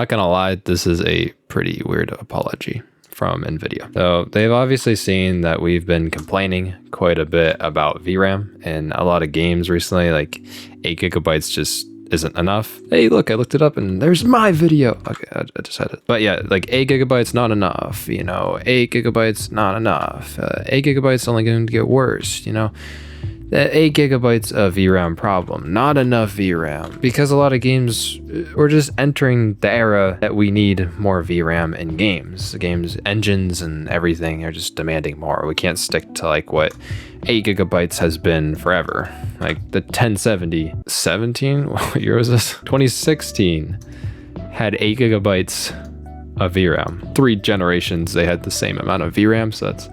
Not gonna lie, this is a pretty weird apology from Nvidia. So they've obviously seen that we've been complaining quite a bit about VRAM in a lot of games recently, like 8 gigabytes just isn't enough. Hey, look, I looked it up and there's my video. Okay, I just had it. But yeah, like 8 gigabytes, not enough, you know, 8 gigabytes, not enough. 8 gigabytes only going to get worse, you know. That 8 gigabytes of VRAM problem, not enough VRAM, because a lot of games, we're just entering the era that we need more VRAM in games. The games engines and everything are just demanding more. We can't stick to like what 8 gigabytes has been forever. Like the 1070, 17, what year was this? 2016 had 8 gigabytes of VRAM. 3 generations, they had the same amount of VRAM, so that's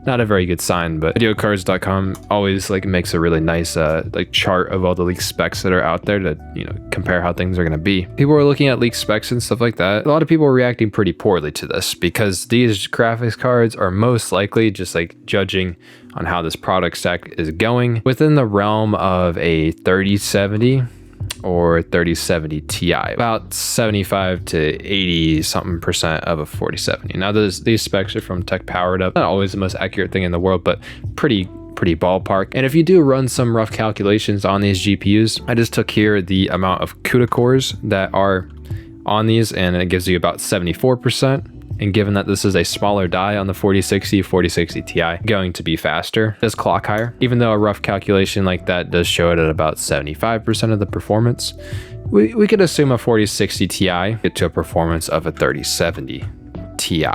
not a very good sign. But videocards.com always like makes a really nice like chart of all the leaked specs that are out there to, you know, compare how things are going to be. People are looking at leaked specs and stuff like that. A lot of people are reacting pretty poorly to this because these graphics cards are most likely, just like judging on how this product stack is going, within the realm of a 3070 or 3070 Ti, about 75 to 80 something percent of a 4070. Now these specs are from Tech Powered Up. Not always the most accurate thing in the world, but pretty ballpark. And if you do run some rough calculations on these GPUs, I just took here the amount of CUDA cores that are on these, and it gives you about 74%. And given that this is a smaller die on the 4060 Ti, going to be faster, does clock higher. Even though a rough calculation like that does show it at about 75% of the performance, we could assume a 4060 Ti get to a performance of a 3070 Ti.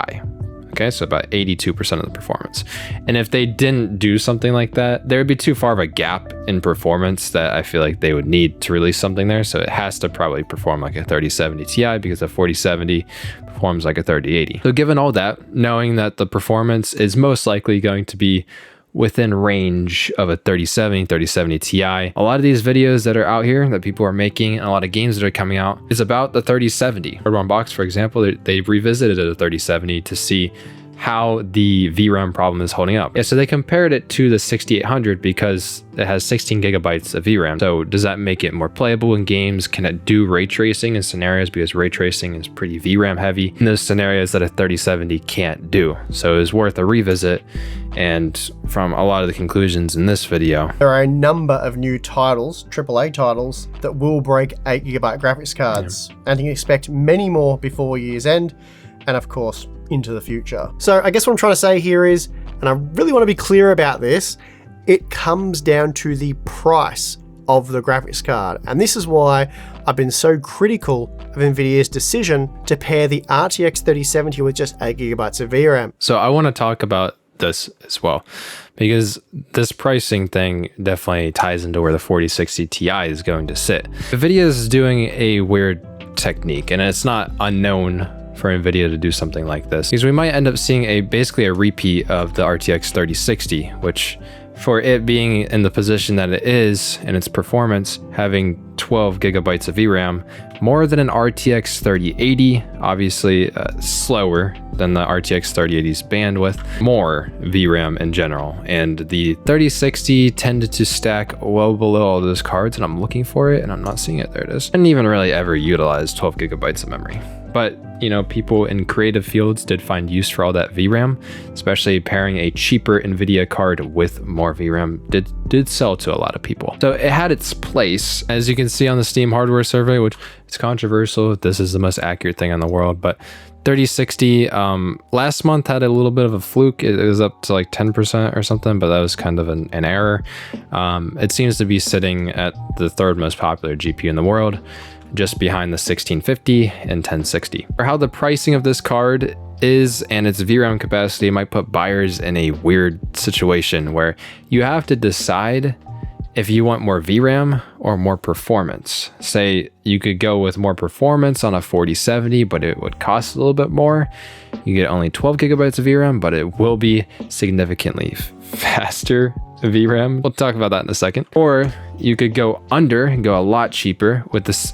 Okay, so about 82% of the performance. And if they didn't do something like that, there would be too far of a gap in performance that I feel like they would need to release something there. So it has to probably perform like a 3070 Ti because a 4070 performs like a 3080. So given all that, knowing that the performance is most likely going to be within range of a 3070 Ti. A lot of these videos that are out here that people are making and a lot of games that are coming out is about the 3070. Hardware Unboxed, for example, they revisited it at a 3070 to see how the VRAM problem is holding up. Yeah, so they compared it to the 6800 because it has 16 gigabytes of VRAM. So does that make it more playable in games? Can it do ray tracing in scenarios? Because ray tracing is pretty VRAM heavy in those scenarios that a 3070 can't do. So it was worth a revisit. And from a lot of the conclusions in this video, there are a number of new titles, AAA titles, that will break 8 gigabyte graphics cards. Yeah. And you can expect many more before year's end. And of course, into the future. So I guess what I'm trying to say here is, and I really want to be clear about this, it comes down to the price of the graphics card. And this is why I've been so critical of Nvidia's decision to pair the RTX 3070 with just 8 gigabytes of VRAM. So I want to talk about this as well, because this pricing thing definitely ties into where the 4060 Ti is going to sit. Nvidia is doing a weird technique, and it's not unknown for Nvidia to do something like this, because we might end up seeing basically a repeat of the RTX 3060, which for it being in the position that it is and its performance, having 12 gigabytes of VRAM, more than an RTX 3080, obviously slower than the RTX 3080's bandwidth, more VRAM in general. And the 3060 tended to stack well below all those cards, and I'm looking for it and I'm not seeing it. There it is. I didn't even really ever utilize 12 gigabytes of memory. But, you know, people in creative fields did find use for all that VRAM, especially pairing a cheaper Nvidia card with more VRAM did sell to a lot of people. So it had its place, as you can see on the Steam hardware survey, which is controversial. This is the most accurate thing in the world, but 3060 last month had a little bit of a fluke. It was up to like 10% or something, but that was kind of an error. It seems to be sitting at the third most popular GPU in the world, just behind the 1650 and 1060. For how the pricing of this card is and its VRAM capacity might put buyers in a weird situation where you have to decide if you want more VRAM or more performance. Say you could go with more performance on a 4070, but it would cost a little bit more. You get only 12 gigabytes of VRAM, but it will be significantly faster VRAM. We'll talk about that in a second. Or you could go under and go a lot cheaper with this,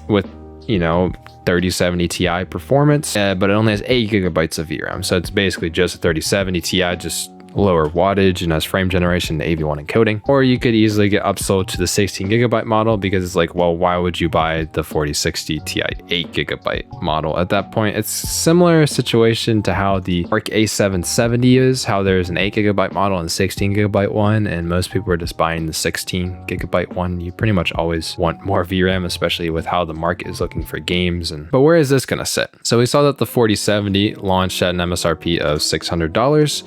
you know, 3070 Ti performance, but it only has 8 gigabytes of VRAM. So it's basically just a 3070 Ti, just lower wattage and has frame generation and AV1 encoding. Or you could easily get upsold to the 16GB model because it's like, well, why would you buy the 4060 Ti 8GB model at that point? It's similar situation to how the Arc A770 is, how there's an 8GB model and 16GB one, and most people are just buying the 16GB one. You pretty much always want more VRAM, especially with how the market is looking for games. But where is this gonna sit? So we saw that the 4070 launched at an MSRP of $600,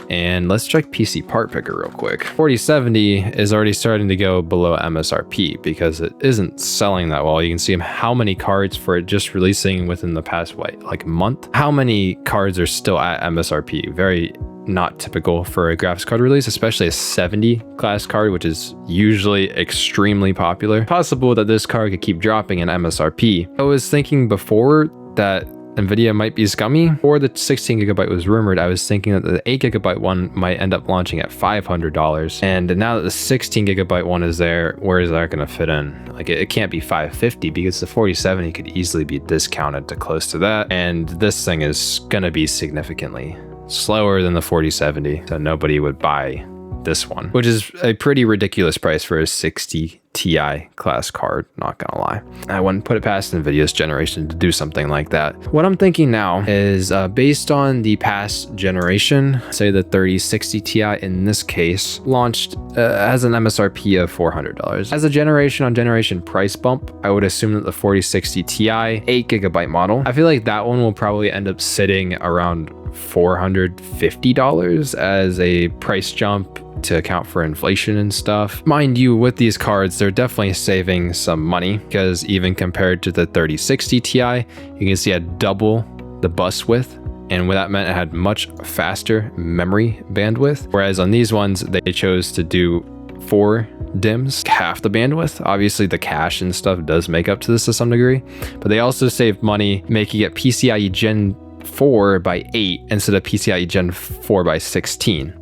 and let's check PC part picker real quick. 4070 is already starting to go below MSRP because it isn't selling that well. You can see how many cards for it just releasing within the past, like month. How many cards are still at MSRP? Very not typical for a graphics card release, especially a 70 class card, which is usually extremely popular. Possible that this card could keep dropping in MSRP. I was thinking before that Nvidia might be scummy, or the 16GB was rumored. I was thinking that the 8GB one might end up launching at $500. And now that the 16GB one is there, where is that going to fit in? Like it can't be $550 because the 4070 could easily be discounted to close to that. And this thing is going to be significantly slower than the 4070, so nobody would buy this one, which is a pretty ridiculous price for a 60 Ti class card, not gonna lie. I wouldn't put it past Nvidia's generation to do something like that. What I'm thinking now is based on the past generation, say the 3060 Ti in this case, launched as an MSRP of $400. As a generation on generation price bump, I would assume that the 4060 Ti 8GB model, I feel like that one will probably end up sitting around $450 as a price jump to account for inflation and stuff. Mind you, with these cards, they're definitely saving some money because even compared to the 3060 Ti, you can see it had double the bus width. And what that meant, it had much faster memory bandwidth. Whereas on these ones, they chose to do 4 DIMMs, half the bandwidth. Obviously the cache and stuff does make up to this to some degree, but they also saved money making it PCIe Gen 4 by 8 instead of PCIe Gen 4 by 16.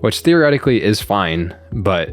Which theoretically is fine, but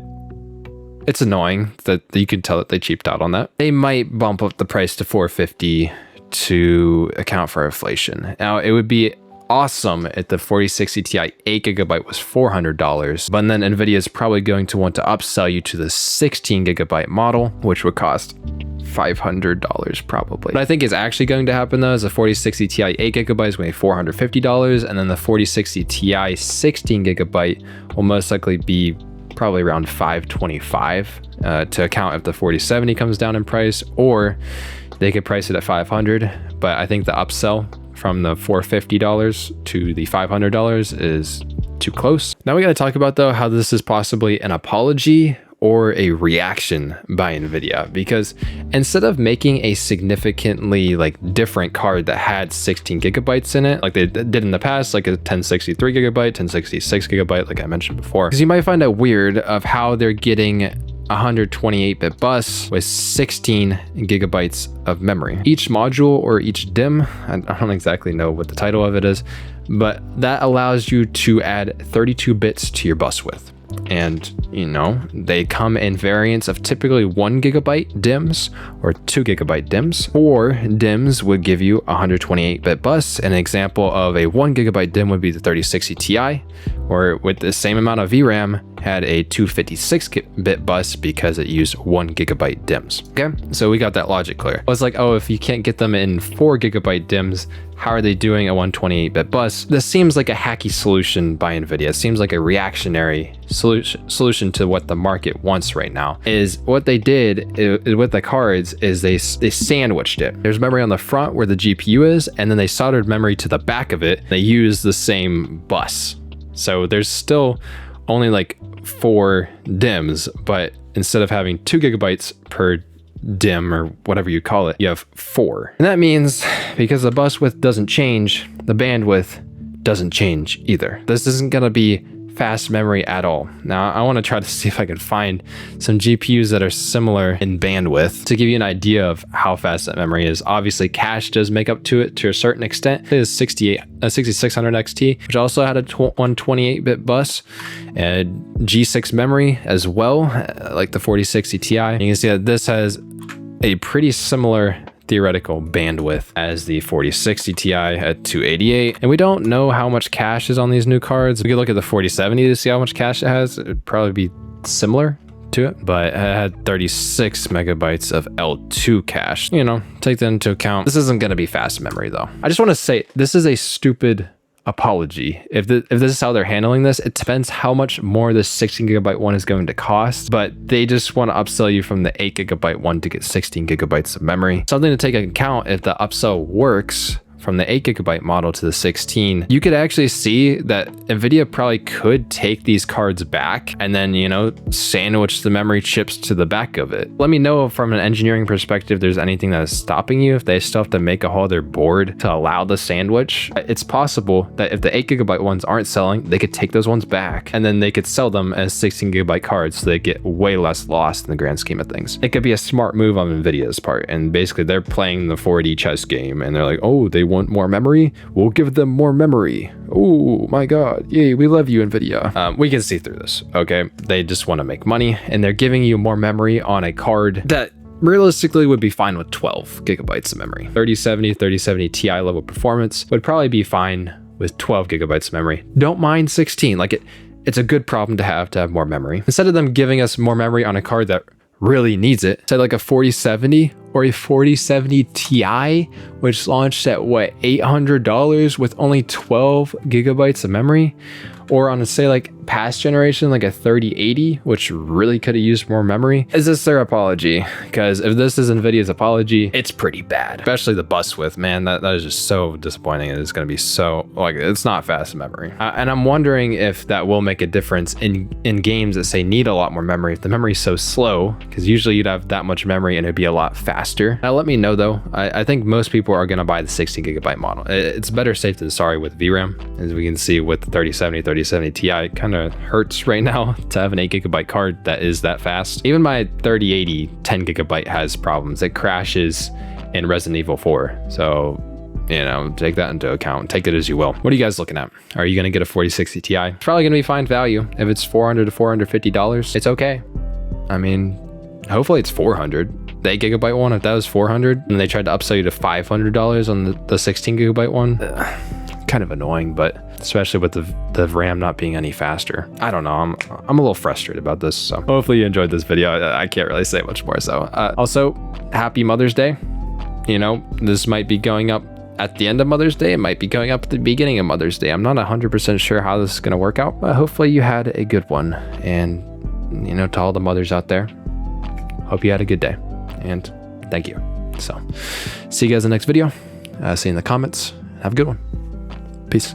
it's annoying that you can tell that they cheaped out on that. They might bump up the price to $450 to account for inflation. Now, it would be awesome if the 4060 Ti 8GB was $400, but then Nvidia is probably going to want to upsell you to the 16GB model, which would cost $500 probably. What I think is actually going to happen though is the 4060 Ti 8GB is going to be $450, and then the 4060 Ti 16GB will most likely be probably around $525 to account if the 4070 comes down in price, or they could price it at $500. But I think the upsell from the $450 to the $500 is too close. Now we got to talk about though how this is possibly an apology or a reaction by Nvidia, because instead of making a significantly different card that had 16GB in it like they did in the past, like a 1063GB, 1066GB like I mentioned before, because you might find it weird of how they're getting 128-bit bus with 16GB of memory. Each module or each DIMM, I don't exactly know what the title of it is, but that allows you to add 32 bits to your bus width. And they come in variants of typically 1GB DIMMs or 2GB DIMMs, or DIMMs would give you 128-bit bus. An example of a 1GB DIMM would be the 3060 Ti, or with the same amount of VRAM had a 256-bit bus because it used 1GB DIMMs. Okay, so we got that logic clear. I was like, oh, if you can't get them in 4GB DIMMs, how are they doing a 128-bit bus? This seems like a hacky solution by Nvidia. It seems like a reactionary solution to what the market wants right now. Is what they did with the cards is they sandwiched it. There's memory on the front where the GPU is, and then they soldered memory to the back of it. They use the same bus. So there's still only 4 DIMMs, but instead of having 2GB per DIMM or whatever you call it, you have 4. And that means because the bus width doesn't change, the bandwidth doesn't change either. This isn't going to be fast memory at all. Now I want to try to see if I can find some GPUs that are similar in bandwidth to give you an idea of how fast that memory is. Obviously cache does make up to it to a certain extent. It is 6600 XT, which also had a 128-bit bus and G6 memory as well, like the 4060 Ti. You can see that this has a pretty similar theoretical bandwidth as the 4060 Ti at 288. And we don't know how much cache is on these new cards. We could look at the 4070 to see how much cache it has. It'd probably be similar to it, but it had 36 megabytes of L2 cache. You know, take that into account. This isn't going to be fast memory though. I just want to say this is a stupid apology. If this is how they're handling this, it depends how much more this 16 gigabyte one is going to cost, but they just want to upsell you from the 8 gigabyte one to get 16 gigabytes of memory. Something to take into account, if the upsell works from the 8 gigabyte model to the 16, you could actually see that Nvidia probably could take these cards back and then, you know, sandwich the memory chips to the back of it. Let me know from an engineering perspective if there's anything that is stopping you, if they still have to make a whole other board to allow the sandwich. It's possible that if the 8 gigabyte ones aren't selling, they could take those ones back and then they could sell them as 16 gigabyte cards so they get way less lost in the grand scheme of things. It could be a smart move on Nvidia's part, and basically they're playing the 4D chess game and they're like, oh, they want more memory, we'll give them more memory. Oh my god, yay, we love you, Nvidia. We can see through this, okay? They just want to make money and they're giving you more memory on a card that realistically would be fine with 12 gigabytes of memory. 3070 Ti level performance would probably be fine with 12 gigabytes of memory. Don't mind 16, like it's a good problem to have more memory. Instead of them giving us more memory on a card that really needs it, say like a 4070 or a 4070 Ti, which launched at what, $800 with only 12 gigabytes of memory, or on a say like past generation, like a 3080, which really could have used more memory. Is this their apology? Because if this is Nvidia's apology, it's pretty bad, especially the bus width, man. That is just so disappointing. It's going to be so, like, it's not fast memory. And I'm wondering if that will make a difference in games that say need a lot more memory. If the memory is so slow, because usually you'd have that much memory and it'd be a lot faster. Now let me know though. I think most people are going to buy the 16 gigabyte model. It's better safe than sorry with VRAM. As we can see with the 3070 Ti, kind of hurts right now to have an 8 gigabyte card that is that fast. Even my 3080 10 gigabyte has problems. It crashes in Resident Evil 4. So, you know, take that into account. Take it as you will. What are you guys looking at? Are you going to get a 4060 Ti? It's probably going to be fine value. If it's $400 to $450, it's okay. I mean, hopefully it's $400. The 8 gigabyte one, if that was $400 and they tried to upsell you to $500 on the 16 gigabyte one, kind of annoying, but especially with the VRAM not being any faster. I don't know, I'm a little frustrated about this, so hopefully you enjoyed this video. I can't really say much more. So also, happy Mother's Day. You know, this might be going up at the end of Mother's Day, it might be going up at the beginning of Mother's Day. I'm not 100% sure how this is going to work out, but hopefully you had a good one. And, you know, to all the mothers out there, hope you had a good day, and thank you. So see you guys in the next video. See you in the comments. Have a good one. Peace.